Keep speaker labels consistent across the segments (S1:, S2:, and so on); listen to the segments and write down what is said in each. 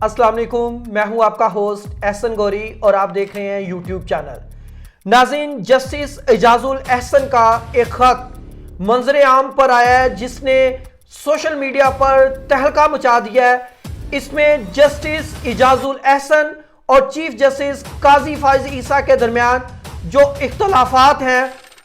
S1: अस्सलाम वालेकुम, मैं हूं आपका होस्ट एहसन गौरी और आप देख रहे हैं यूट्यूब चैनल। नाज़रीन, जस्टिस एजाजुल एहसन का एक खत मंजर आम पर आया है जिसने सोशल मीडिया पर तहलका मचा दिया है। इसमें जस्टिस एजाजुल एहसन और चीफ जस्टिस काजी फाइज ईसा के दरमियान जो इख्तलाफात हैं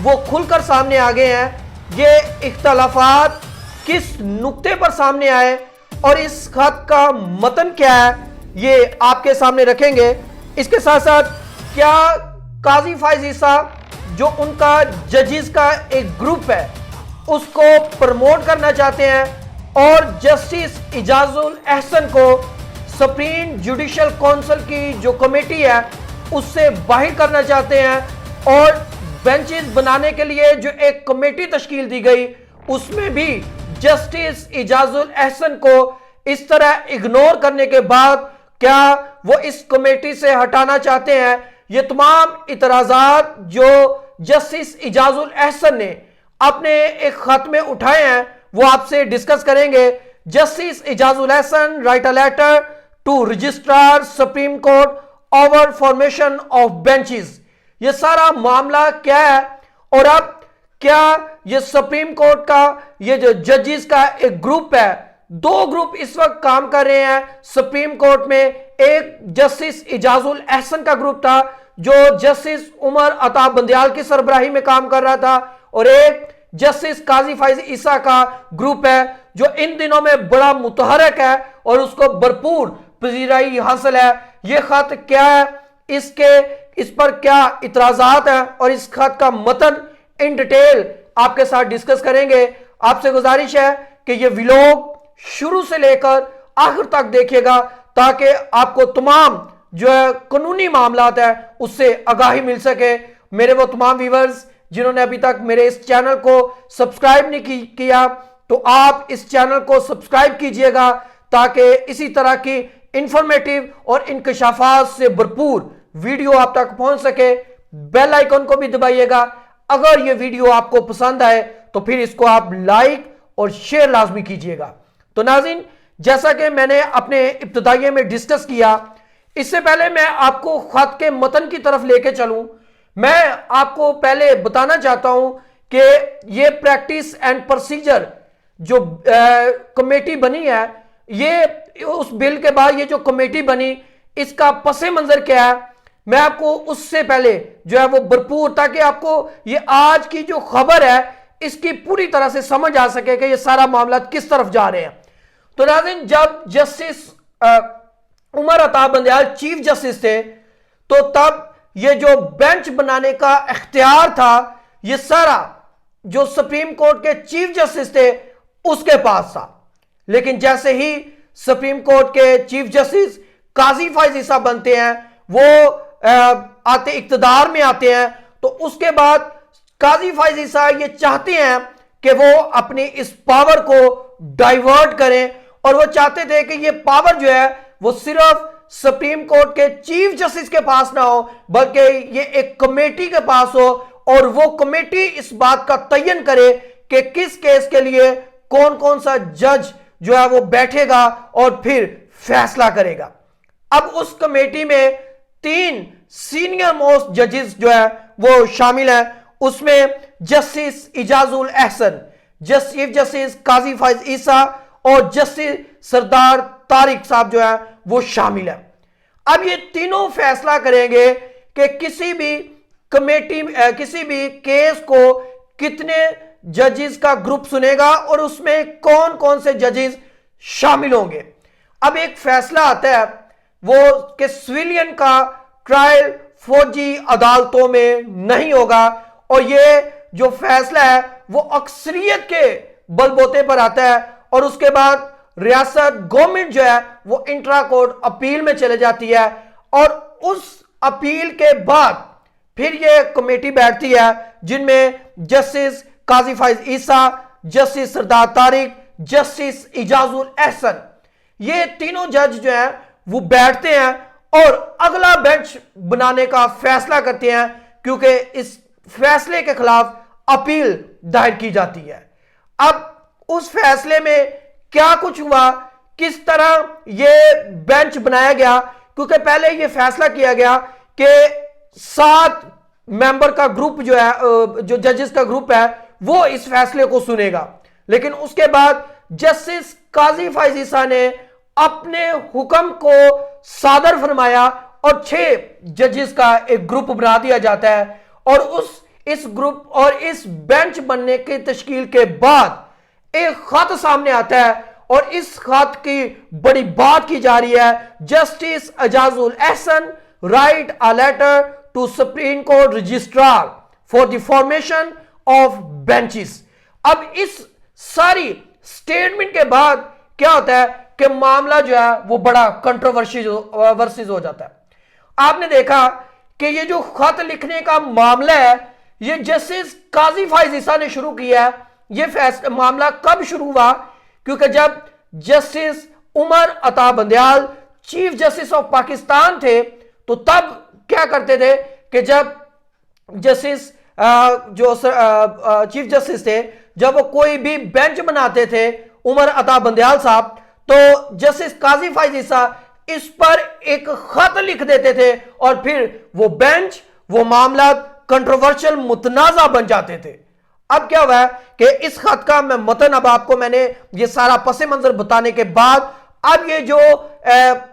S1: वो खुलकर सामने आ गए हैं। ये इख्तलाफात किस नुक्ते पर सामने आए और इस खत का मतन क्या है ये आपके सामने रखेंगे। इसके साथ साथ क्या काजी फाइज ईसा जो उनका जजेस का एक ग्रुप है उसको प्रमोट करना चाहते हैं और जस्टिस एजाजुल एहसन को सुप्रीम जुडिशल काउंसिल की जो कमेटी है उससे बाहर करना चाहते हैं और बेंचेस बनाने के लिए जो एक कमेटी तश्कील दी गई उसमें भी जस्टिस एजाजुल एहसन को इस तरह इग्नोर करने के बाद क्या वो इस कमेटी से हटाना चाहते हैं। ये तमाम इतराजात जो जस्टिस एजाजुल एहसन ने अपने एक खत में उठाए हैं वो आपसे डिस्कस करेंगे। Justice Ejazul Ahsan write a letter to registrar supreme court over formation of benches. ये सारा मामला क्या है और अब क्या ये सुप्रीम कोर्ट का ये जो जजेस का एक ग्रुप है, दो ग्रुप इस वक्त काम कर रहे हैं सुप्रीम कोर्ट में। एक जस्टिस एजाजुल एहसन का ग्रुप था जो जस्टिस उमर अता बंदयाल की सरबराही में काम कर रहा था और एक जस्टिस काजी फाइज ईसा का ग्रुप है जो इन दिनों में बड़ा मुतहरक है और उसको भरपूर पजीराई हासिल है। ये खत क्या है, इस पर क्या इतराजात है और इस खत का मतन इन डिटेल आपके साथ डिस्कस करेंगे। आपसे गुजारिश है कि ये व्लॉग शुरू से लेकर आखिर तक देखिएगा ताकि आपको तमाम जो है कानूनी मामलात है उससे आगाही मिल सके। मेरे वो तमाम व्यूअर्स जिन्होंने अभी तक मेरे इस चैनल को सब्सक्राइब नहीं किया तो आप इस चैनल को सब्सक्राइब कीजिएगा ताकि इसी तरह की इंफॉर्मेटिव और इंकशाफात से भरपूर वीडियो आप तक पहुंच सके। बेल आइकन को भी दबाइएगा। अगर ये वीडियो आपको पसंद आए तो फिर इसको आप लाइक और शेयर लाजमी कीजिएगा। तो नाज़रीन, जैसा कि मैंने अपने इब्तिदाइये में डिस्कस किया, इससे पहले मैं आपको खत के मतन की तरफ लेके चलूं, मैं आपको पहले बताना चाहता हूं कि ये प्रैक्टिस एंड प्रोसीजर जो कमेटी बनी है, ये उस बिल के बाद ये जो कमेटी बनी इसका पसे मंजर क्या है, मैं आपको उससे पहले जो है वो भरपूर, ताकि आपको ये आज की जो खबर है इसकी पूरी तरह से समझ आ सके कि ये सारा मामला किस तरफ जा रहे हैं। तो नाज़रीन, जब justice Umar Ata Bandial chief justice थे तो तब ये जो बेंच बनाने का इख्तियार था ये सारा जो सुप्रीम कोर्ट के चीफ जस्टिस थे उसके पास था। लेकिन जैसे ही सुप्रीम कोर्ट के चीफ जस्टिस काजी फाइज ईसा बनते हैं, वो आते इक्तदार में आते हैं, तो उसके बाद काजी फाइज ईसा ये चाहते हैं कि वो अपनी इस पावर को डाइवर्ट करें और वो चाहते थे कि ये पावर जो है वो सिर्फ सुप्रीम कोर्ट के चीफ जस्टिस के पास ना हो बल्कि ये एक कमेटी के पास हो और वो कमेटी इस बात का तयन करे कि किस केस के लिए कौन कौन सा जज जो है वो बैठेगा और फिर फैसला करेगा। अब उस कमेटी में 3 सीनियर मोस्ट जजेस जो है वो शामिल हैं। उसमें justice Ejazul Ehsan, chief justice काजी फाइज ईसा और जस्टिस सरदार तारिक साहब जो है वो शामिल है। अब ये तीनों फैसला करेंगे कि किसी भी कमेटी किसी भी केस को कितने जजेस का ग्रुप सुनेगा और उसमें कौन कौन से जजेस शामिल होंगे। अब एक फैसला आता है वो कि सिविलियन का ट्रायल फौजी अदालतों में नहीं होगा और ये जो फैसला है वो अक्सरियत के बलबूते पर आता है और उसके बाद रियासत गवर्नमेंट जो है वो इंट्रा कोर्ट अपील में चले जाती है और उस अपील के बाद फिर ये कमेटी बैठती है जिनमें जस्टिस काजी फाइज ईसा, जस्टिस सरदार तारिक, जस्टिस एजाजुल एहसन, ये तीनों जज जो हैं वो बैठते हैं और अगला बेंच बनाने का फैसला करते हैं क्योंकि इस फैसले के खिलाफ अपील दायर की जाती है। अब उस फैसले में क्या कुछ हुआ किस तरह ये बेंच बनाया गया, क्योंकि पहले ये फैसला किया गया कि 7 मेंबर का ग्रुप जो है, जो जजेस का ग्रुप है, वो इस फैसले को सुनेगा। लेकिन उसके बाद जस्टिस काजी फैज ईसा ने अपने हुक्म को सादर फरमाया और 6 जजेस का एक ग्रुप बना दिया जाता है। और इस ग्रुप और इस बेंच बनने की तश्कील के बाद एक खत सामने आता है और इस खत की बड़ी बात की जा रही है। Justice Ejazul Ahsan write a letter to supreme court registrar for the formation of benches. अब इस सारी स्टेटमेंट के बाद क्या होता है कि मामला जो है वो बड़ा कंट्रोवर्सीज हो जाता है। आपने देखा कि ये जो खत लिखने का मामला है, ये जस्टिस काजी फैज ईसा ने शुरू किया है। ये मामला कब शुरू हुआ? क्योंकि जब justice Umar Ata Bandial chief justice of Pakistan थे, तो तब क्या करते थे कि जब जस्टिस चीफ जस्टिस थे, जब वो कोई भी बेंच बनाते थे, उमर अता बंदयाल साहब, तो जस्टिस काजी फैज ईसा इस पर एक खत लिख देते थे और फिर वो बेंच, वो मामला कंट्रोवर्शियल मुतनाजा बन जाते थे। अब क्या हुआ है कि इस खत का मैं मतन, अब आपको मैंने ये सारा पस मंजर बताने के बाद अब ये जो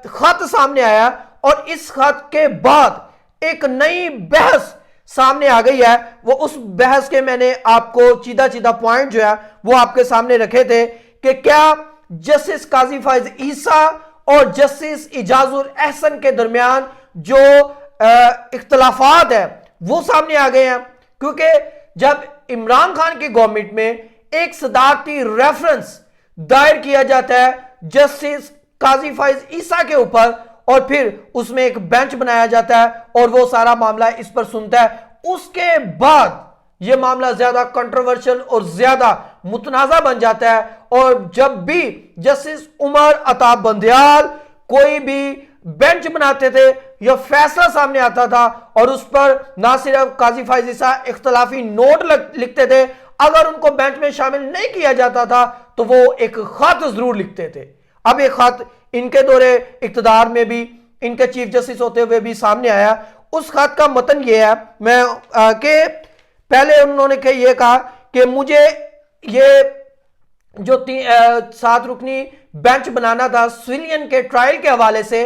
S1: खत सामने आया और इस खत के बाद एक नई बहस सामने आ गई है। वो उस बहस के मैंने आपको चीदा पॉइंट जो है वो आपके सामने रखे थे कि क्या जस्टिस काजी फैज ईसा और जस्टिस इजाजुल एहसन के दरमियान जो इख्तलाफात है वो सामने आ गए हैं। क्योंकि जब इमरान खान की गवर्नमेंट में एक सदारती रेफरेंस दायर किया जाता है जस्टिस काजी फैज ईसा के ऊपर और फिर उसमें एक बेंच बनाया जाता है और वो सारा मामला इस पर सुनता है, उसके बाद ये मामला ज्यादा कंट्रोवर्शियल और ज्यादा मुतनाजा बन जाता है। और जब भी जस्टिस उमर अता बंदयाल कोई भी बेंच बनाते थे या फैसला सामने आता था और उस पर ना सिर्फ काजी फैज ईसा इख्तलाफी नोट लिखते थे, अगर उनको बेंच में शामिल नहीं किया जाता था तो वो एक खत जरूर लिखते थे। अब एक खत इनके दौरे इक्तदार में भी, इनके चीफ जस्टिस होते हुए भी सामने आया। उस खत का मतन यह है, मैं कि पहले उन्होंने ये कहा कि मुझे ये जो 7 रुकनी बेंच बनाना था सिविलियन के ट्रायल के हवाले से,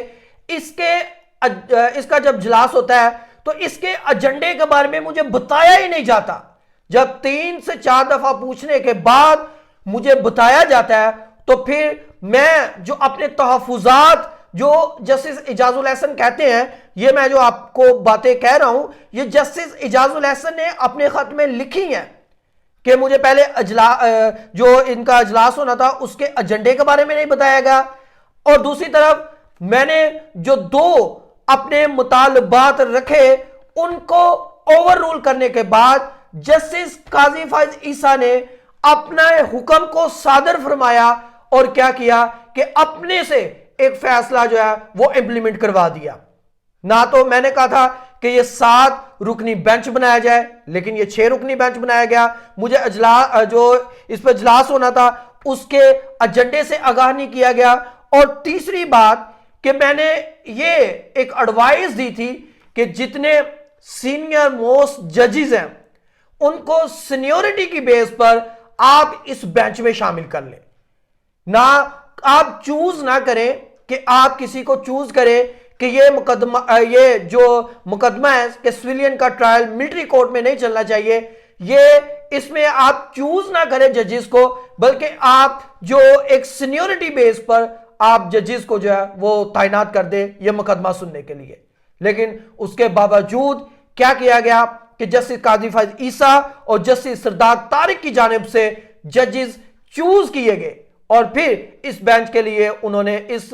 S1: इसका जब इजलास होता है तो इसके एजेंडे के बारे में मुझे बताया ही नहीं जाता। जब 3 से 4 दफा पूछने के बाद मुझे बताया जाता है तो फिर मैं जो अपने तहफुजात जो जस्टिस इजाजुल एहसन कहते हैं, ये मैं जो आपको बातें कह रहा हूं, ये जस्टिस इजाजुल एहसन ने अपने खत में लिखी हैं कि मुझे पहले जो इनका इजलास होना था उसके एजेंडे के बारे में नहीं बताया गया, और दूसरी तरफ मैंने जो 2 अपने मुतालबात रखे उनको ओवर रूल करने के बाद जस्टिस काजी फैज ईसा ने अपना हुक्म को सादर फरमाया और क्या किया कि अपने से एक फैसला जो है वो इंप्लीमेंट करवा दिया। ना तो मैंने कहा था कि ये 7 रुकनी बेंच बनाया जाए, लेकिन ये 6 रुकनी बेंच बनाया गया। मुझे जो इस पर इजलास होना था उसके एजेंडे से आगाह नहीं किया गया। और तीसरी बात कि मैंने ये एक एडवाइस दी थी कि जितने सीनियर मोस्ट जजेस हैं उनको सीनियोरिटी की बेस पर आप इस बेंच में शामिल कर लें। ना आप चूज ना करें कि आप किसी को चूज करें कि ये जो मुकदमा है कि सिविलियन का ट्रायल मिलिट्री कोर्ट में नहीं चलना चाहिए, ये इसमें आप चूज ना करें जजेस को, बल्कि आप जो एक सीनियोरिटी बेस पर आप जजेस को जो है वो तैनात कर दे ये मुकदमा सुनने के लिए। लेकिन उसके बावजूद क्या किया गया कि जस्टिस काजी फैज ईसा और जस्टिस सरदार तारिक की जानिब से जजेस चूज किए गए और फिर इस बेंच के लिए उन्होंने इस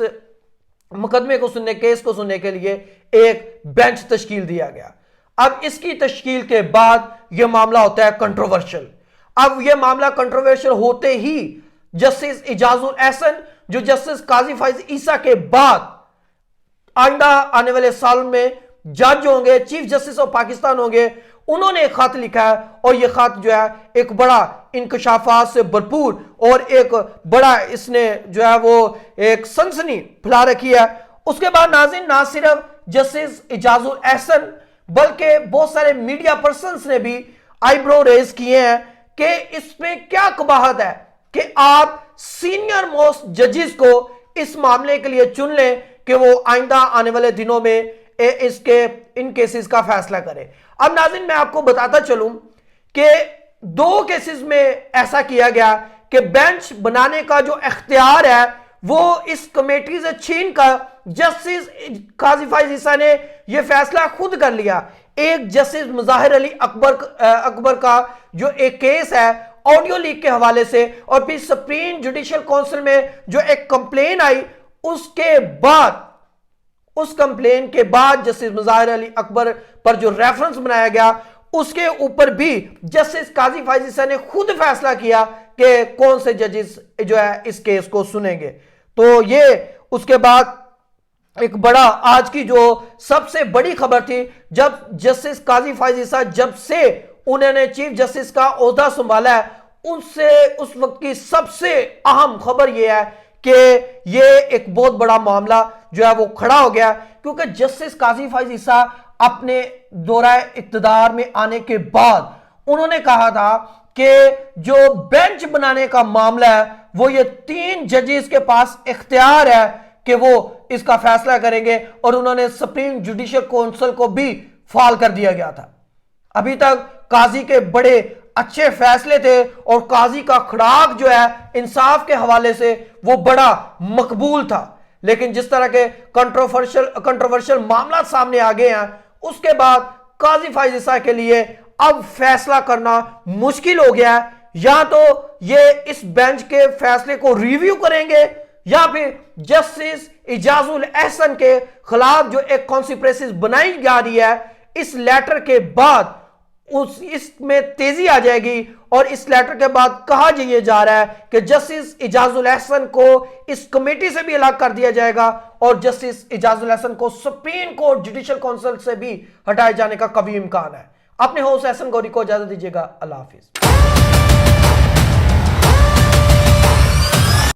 S1: मुकदमे को सुनने, केस को सुनने के लिए एक बेंच तश्कील दिया गया। अब इसकी तश्कील के बाद यह मामला होता है कंट्रोवर्शियल। अब यह मामला कंट्रोवर्शियल होते ही जस्टिस इजाजुल एहसन जो जस्टिस काजी फैज ईसा के बाद आइंदा आने वाले साल में जज होंगे, चीफ जस्टिस ऑफ पाकिस्तान होंगे, उन्होंने एक खत लिखा है और यह खत जो है एक बड़ा इंकशाफात से भरपूर और एक बड़ा इसने जो है वो एक सनसनी फैला रखी है। उसके बाद नाज़रीन, ना सिर्फ जस्टिस इजाजुल एहसन बल्कि बहुत सारे मीडिया पर्सन्स ने भी आईब्रो रेज किए हैं कि इसमें क्या कबाहत है कि आप सीनियर मोस्ट जजेस को इस मामले के लिए चुन लें कि वो आइंदा आने वाले दिनों में इन केसेस का फैसला करें। अब नाज़रीन, मैं आपको बताता चलूं कि 2 केसेस में ऐसा किया गया कि बेंच बनाने का जो इख्तियार है वो इस कमेटी से छीन कर जस्टिस काजी फैज ईसा ने यह फैसला खुद कर लिया। एक जस्टिस मुजाहिर अली अकबर का जो एक केस है ऑडियो लीक के हवाले से, और फिर सुप्रीम जुडिशियल काउंसिल में जो एक कंप्लेन आई, उसके बाद उस कंप्लेन के बाद जस्टिस मुजाहिर अली अकबर पर जो रेफरेंस बनाया गया उसके ऊपर भी जस्टिस काजी फैज ईसा ने खुद फैसला किया कि कौन से जजेस जो है इस केस को सुनेंगे। तो ये उसके बाद एक बड़ा आज की जो सबसे बड़ी खबर थी, जब जस्टिस काजी फैज ईसा जब से उन्होंने चीफ जस्टिस का ओहदा संभाला है उनसे उस वक्त की सबसे अहम खबर यह है कि ये एक बहुत बड़ा मामला जो है वो खड़ा हो गया, क्योंकि जस्टिस काजी फैज ईसा अपने दौरा इक्तदार में आने के बाद उन्होंने कहा था कि जो बेंच बनाने का मामला है वो ये 3 जजेस के पास इख्तियार है कि वो इसका फैसला करेंगे, और उन्होंने सुप्रीम जुडिशियल काउंसिल को भी फाल कर दिया गया था। अभी तक काजी के बड़े अच्छे फैसले थे और काजी का खड़ाक जो है इंसाफ के हवाले से वो बड़ा मकबूल था, लेकिन जिस तरह के कंट्रोवर्शियल मामला सामने आ गए हैं उसके बाद काजी फैज ईसा के लिए अब फैसला करना मुश्किल हो गया है। या तो ये इस बेंच के फैसले को रिव्यू करेंगे या फिर जस्टिस इजाजुल एहसन के खिलाफ जो एक कॉन्स्पिरेसी बनाई जा रही है, इस लेटर के बाद इसमें तेजी आ जाएगी, और इस लेटर के बाद कहा जा रहा है कि जस्टिस इजाजुल एहसन को इस कमेटी से भी अलग कर दिया जाएगा और जस्टिस इजाजुल एहसन को सुप्रीम कोर्ट जुडिशियल काउंसिल से भी हटाए जाने का कभी इम्कान है। अपने होस्ट एहसन गौरी को इजाजत दीजिएगा। अल्लाह हाफिज।